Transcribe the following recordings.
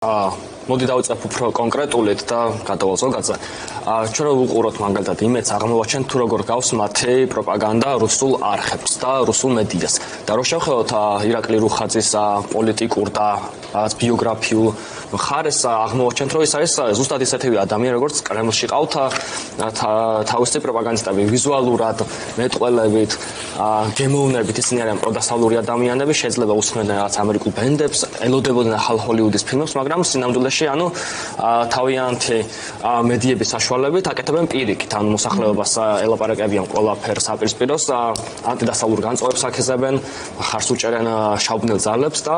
მოდი დავიწყებ უფრო კონკრეტულად და გადავალ ზოგადზე. ჩვენ რო ვუყუროთ მაგალითად იმედს აღმოვაჩენთ თუ როგორ გავს მათი პროპაგანდა რუსულ არხებს და რუსულ მედიას. და რო შევხედოთ ირაკლი რუხაძის პოლიტიკურ და რაღაც ბიოგრაფიულ მხარეს აღმოვაჩენთ რომ ის არის ზუსტად ისეთივე ადამიანი როგორც კრემლში ყავთ თავისი პროპაგანდისტები ვიზუალურად მეტყველებით გემოვნებით ისინი არიან პროდასავლური ადამიანები შეიძლება უსმენდნენ რაღაც ამერიკულ ბენდებს ელოდებოდნენ ახალ ჰოლივუდის ფილმებს მაგრამ სინამდვილეში თავიანთი მედიების საშუალებით აკეთებენ პირიქით ანუ მოსახლეობას ელაპარაკებიან ყველაფერს აპირისპიროს ანტიდასავლურ განწყობებს აკეთებენ ხარს უჭერენ შავბნელ ძალებს და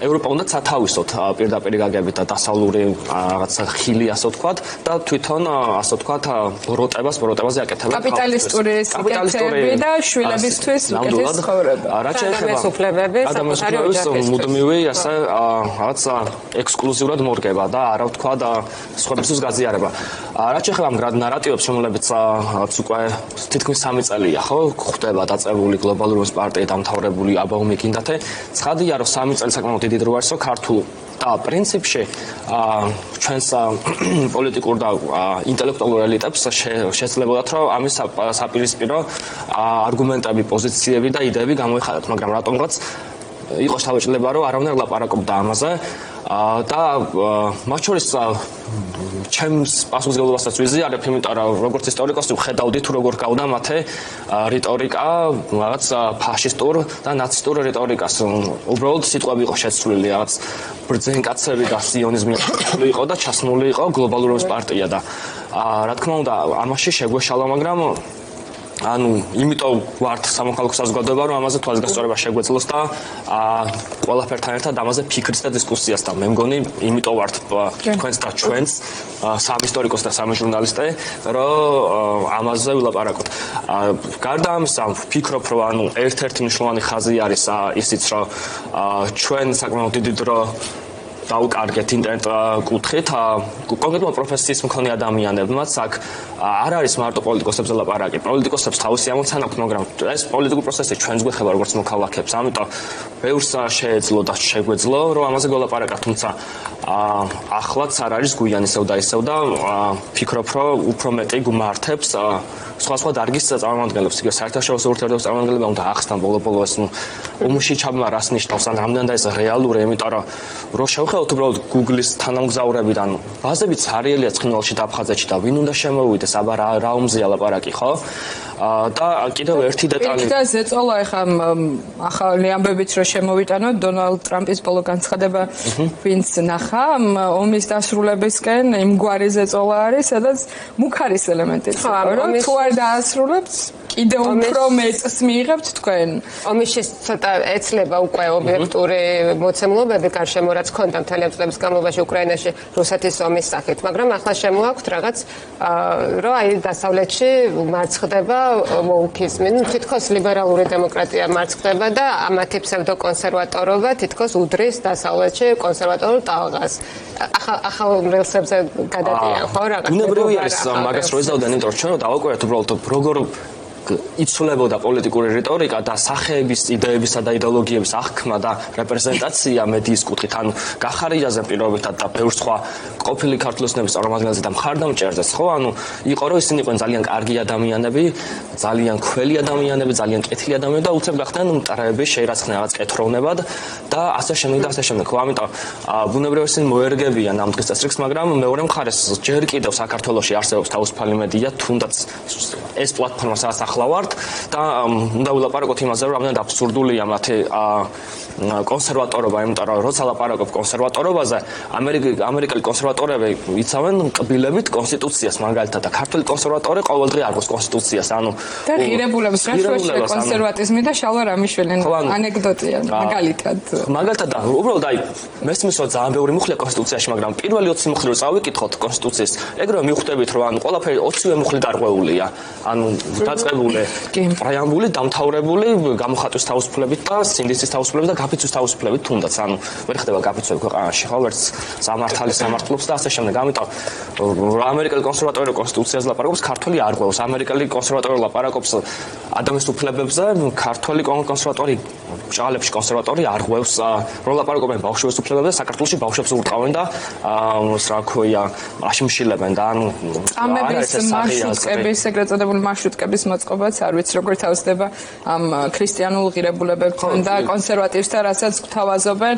ევროპა უნდა სათავისოთ პირდაპირ გაგებით და დასავლური რაღაცა ხილი ასე ვთქვათ და თვითონ ასე ვთქვათ ბროტებაზე აკეთებენ კაპიტალისტური და შვილებისთვის უკეთეს ცხოვრება რაც შეეხება ადამიანის მუდმივი ასე რაღაცა ექსკლუზიურად მორგება და არა ვთქვათ სხვებისთვის გაზიარება რაც შეეხება ამ ნარატივებს რომლებიც უკვე თითქმის 3 წელია ხო ხდება დაწეული გლობალური პარტია დამთავრებული აბაუმი გინდათე ცხადია რომ 3 წელი საკმაოდ დიდი დრო არის რომ ქართულ და პრინციპში ჩვენს პოლიტიკურ და ინტელექტუალურ ელიტებს შეძლებოდათ რომ ამის საპირისპირო არგუმენტები, პოზიციები და იდეები გამოიხადათ, მაგრამ რატომღაც იყო შთაბეჭდილება რომ არავინ ლაპარაკობდა ამაზე და მათ შორის ჩემს პასუხისმგებლობასაც ვიზიარებ, იმიტომ რომ როგორც ისტორიკოსი ვხედავდი თუ როგორ გავდა მათი რიტორიკა რაღაც ფაშისტურ და ნაცისტურ რიტორიკას. უბრალოდ სიტყვები იყო შეცვლილი რაღაც ბრძენკაცები და სიონიზმი იყო და ჩასმული იყო გლობალურობის პარტია და რა თქმა უნდა ამაში შეგვეშალა, მაგრამ ანუ იმიტომ ვართ სამოქალაქო საზოგადოება რომ ამაზე თვალსგასწორება შეგვეძლოს და ყველაფერთან ერთად ამაზე ფიქრის და დისკუსიას და მე მგონი იმიტომ ვართ თქვენს და ჩვენს სამ ისტორიკოს და სამი ჟურნალისტი რომ ამაზე ვილაპარაკოთ. გარდა ამისა ვფიქრობ რომ ანუ ერთ-ერთი მნიშვნელოვანი ხაზი არის ისიც რომ ჩვენ საკმაოდ დიდი დრო დაუკარგეთ ინტერნეტ კუთხით კონკრეტულად პროფესიის მქონე ადამიანებმაც აქ არ არის მარტო პოლიტიკოსებზე ლაპარაკი. პოლიტიკოსებს თავისი ამოცანა აქვს, მაგრამ ეს პოლიტიკური პროცესი ჩვენს გვეხება როგორც მოქალაქეებს. ამიტომ ბევრს შეეძლო და შეგვეძლო რომ ამაზე გველაპარაკოთ, თუმცა ახლაც არ არის გვიან ისევ და ისევ და ვფიქრობ რომ უფრო მეტი გმართებს სხვა დარგის წარმომადგენლებს, იგივე საერთაშორისო ურთიერთობების წარმომადგენლები უნდა ახსნან ბოლო-ბოლო ეს ომში ჩაბმა რას ნიშნავს, ან რამდენად ეს რეალური, იმიტომ რომ შევხედოთ უბრალოდ Google-ის თანამგზავრებიდან ბაზებიც არიელია ცხინვალში და აფხაზეთში და ვინ უნდა შემოვიდეს, აბა რა ომზეა ლაპარაკი, ხო? და კიდევ ერთი დეტალი. და ზეწოლა ახალი ამბებიც რომ შემოვიტანოთ დონალდ ტრამპის ბოლო განცხადება ვინც ნახა ომის დასრულებისკენ იმგვარი ზეწოლა არის, სადაც მუქარის ელემენტიც იყო, რომ თუ არ დაასრულებთ კიდევ უფრო მეტს მიიღებთ თქვენ. ომში ცოტა ეცლება უკვე ობიექტური მოცემულობები გარშემო რაც ქონდა მთელი ამ წლების განმავლობაში უკრაინაში რუსეთის ომის სახით, მაგრამ ახლა შემოაქვთ რაღაც რომ აი დასავლეთში მარცხდება ვოლკიზმი, თითქოს ლიბერალური დემოკრატია მარცხდება და ამათი ფსევდოკონსერვატორობა თითქოს უდრის დასავლეთში კონსერვატორულ ტალღას. ახალ რელსებზე გადადიან ხო რაღაც. ბუნებრივი არის მაგას რო ეზავდნენ, იმიტომ რომ ჩვენ დავაკვირდით უბრალოდ როგორ იცვლებოდა პოლიტიკური რიტორიკა და სახეების, იდეებისა და იდეოლოგიების აღქმა და რეპრეზენტაცია მედიის კუთხით, ანუ გახარიაზე პირობითად და ბევრ სხვა ყოფილი ქართლოსნების წარმომადგენელზე და მხარდამჭერზეც, ხო? ანუ იყო რომ ისინი იყვნენ ძალიან კარგი ადამიანები, ძალიან ქველი ადამიანები, ძალიან კეთილი ადამიანები და უცებ გახდნენ მტრები, შეირაცხნენ რაღაც კეთროვნებად და ასე შემდეგ და ასე შემდეგ. ხო, ამიტომ ბუნებრივად ისინი მოერგებიან ამ დღის წესრიგს, მაგრამ მეორე მხარეს ჯერ კიდევ საქართველოში არსებობს თავისუფალი მედია, თუნდაც ეს პლატფორმა სადაც ვართ და უნდა ვილაპარაკოთ იმაზე, რომ რამდენად აბსურდულია მათი კონსერვატორობა, იმიტომ რომ როცა ლაპარაკობ კონსერვატორობაზე, ამერიკელი კონსერვატორები იცავენ კბილებით კონსტიტუციას მაგალითად და ქართული კონსერვატორი ყოველდღე არგოს კონსტიტუციას, ანუ და ღირებულებს რაშუაში კონსერვატიზმი და შალვა რამიშვილი ანეკდოტია მაგალითად. მაგალითად და უბრალოდ აი მესმის რომ ძალიან ბევრი მუხლია კონსტიტუციაში, მაგრამ პირველი 20 მუხლი რო წავიკითხოთ კონსტიტუციის, ეგრევე მივხვდებით რომ ანუ ყველაფერი 20-ვე მუხლი დარღვეულია. ანუ დაწყებული პრეამბული დამთავრებული გამოხატვის თავისუფლებით და სინდისის თავისუფლებით და გაფიცვის თავისუფლებით თუნდაც ანუ ვერ ხდება გაფიცვები ქვეყანაში ხო ვერც სამართალი სამართლობს და ასე შემდეგ ამიტომ ამერიკელი კონსერვატორი კონსტიტუციაზე ლაპარაკობს ქართველი არ ყვევს ამერიკელი კონსერვატორი ლაპარაკობს ადამიანის უფლებებზე ქართველი კონსერვატორი ჭალებში კონსერვატორი არ ყვევს რო ლაპარაკობენ ბავშვების უფლებებზე საქართველოში ბავშვებს ურტყავენ და რა ქვია აშიმშილებენ და ანუ ამების მარშრუტკების ეგრეთ წოდებული მარშრუტკების მოწყობაც არ ვიცი როგორ თავსდება ამ ქრისტიანულ ღირებულებებთან და კონსერვატივსთან რასაც გვთავაზობენ